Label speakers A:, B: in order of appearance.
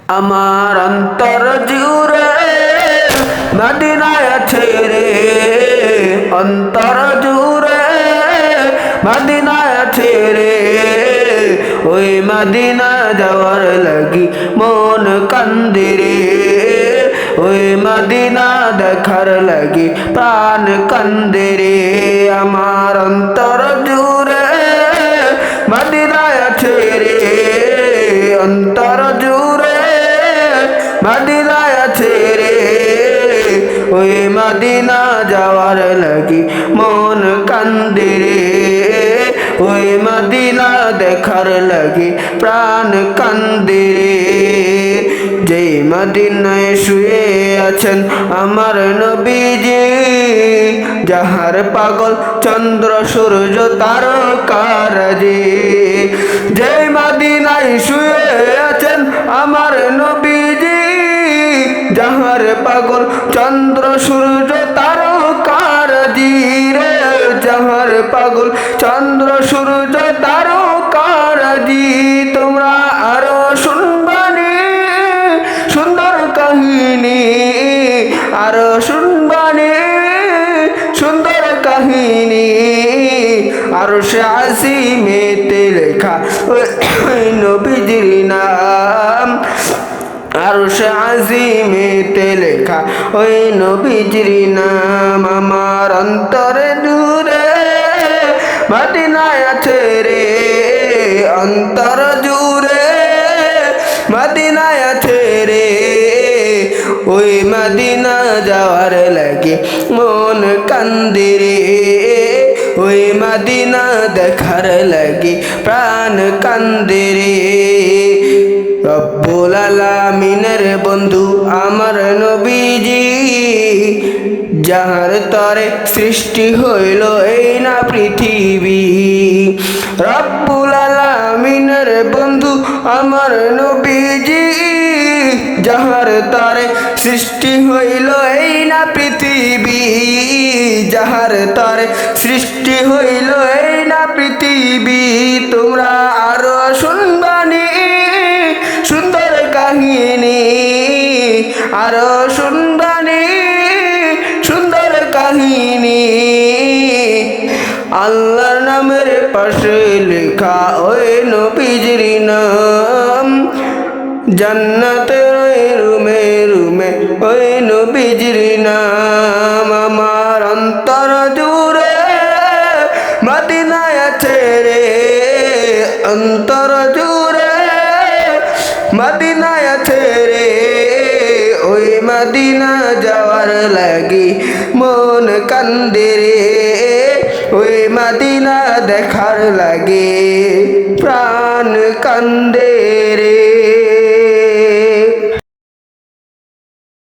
A: আমার অন্তর জুড়ে মদিনায় আছে রে, অন্তর জুড়ে মদিনায় আছে রে। ওই মদিনা যাওয়ার লাগি মন কান্দে রে, ওই মদিনা দেখার লাগি প্রাণ কান্দে রে। আমার অন্তর জুড়ে মদিনায় আছে রে, অন্তর জুড়ে মদিনায় আছে রে। ওই মদিনা যাওয়ার লাগি মন কান্দে রে, ওই মদিনা দেখার লাগি প্রাণ কান্দে রে। যেই মদিনায় শুয়ে আছেন আমার নবীজি, যাহার পাগল চন্দ্র সূর্য তারকারাজি। যেই মদিনায় শুয়ে আছেন আমার নবীজি, যাহার পাগল চন্দ্র সূর্য তারকারাজি রে, যাহার পাগল চন্দ্র সূর্য তারকারাজি। তোমরা আরো শুনবানি সুন্দর কাহিনী, আরো শুনবানি সুন্দর কাহিনী। আরশে আজিমেতে লেখা ওই নবীজির নাম, আরশে আজিমেতে লেখা ওই নবীজির নাম। আমার অন্তরে জুড়ে মদিনায় আছে রে, অন্তর জুড়ে মদিনায় আছে রে। ওই মদিনা যাওয়ার লাগে মন কান্দে রে, ওই মদিনা দেখার লাগে প্রাণ কান্দে রে। রব্বুল আলামিনের বন্ধু আমার নবীজি, যাহার তরে সৃষ্টি হইল এই না পৃথিবী। রব্বুল আলামিনের বন্ধু আমার নবীজি, যাহার তরে সৃষ্টি হইল এই না পৃথিবী, যাহার তরে সৃষ্টি হইল এই না পৃথিবী। তোমরা আরো শুনবানি সুন্দর কাহিনী, আরো শুনবানি সুন্দর কাহিনী। আল্লাহর নামের পাশে লেখা ওই নবীজির নাম, জান্নাতের ওই রুমে রুমে ওই নবীজির নাম। আমার অন্তর জুড়ে মদিনায় আছে রে, অন্তর জুড়ে মদিনায় আছে রে। ওই মদিনা যাওয়ার লাগি মন কান্দে রে, ওই মদিনা দেখার লাগে প্রাণ কান্দে।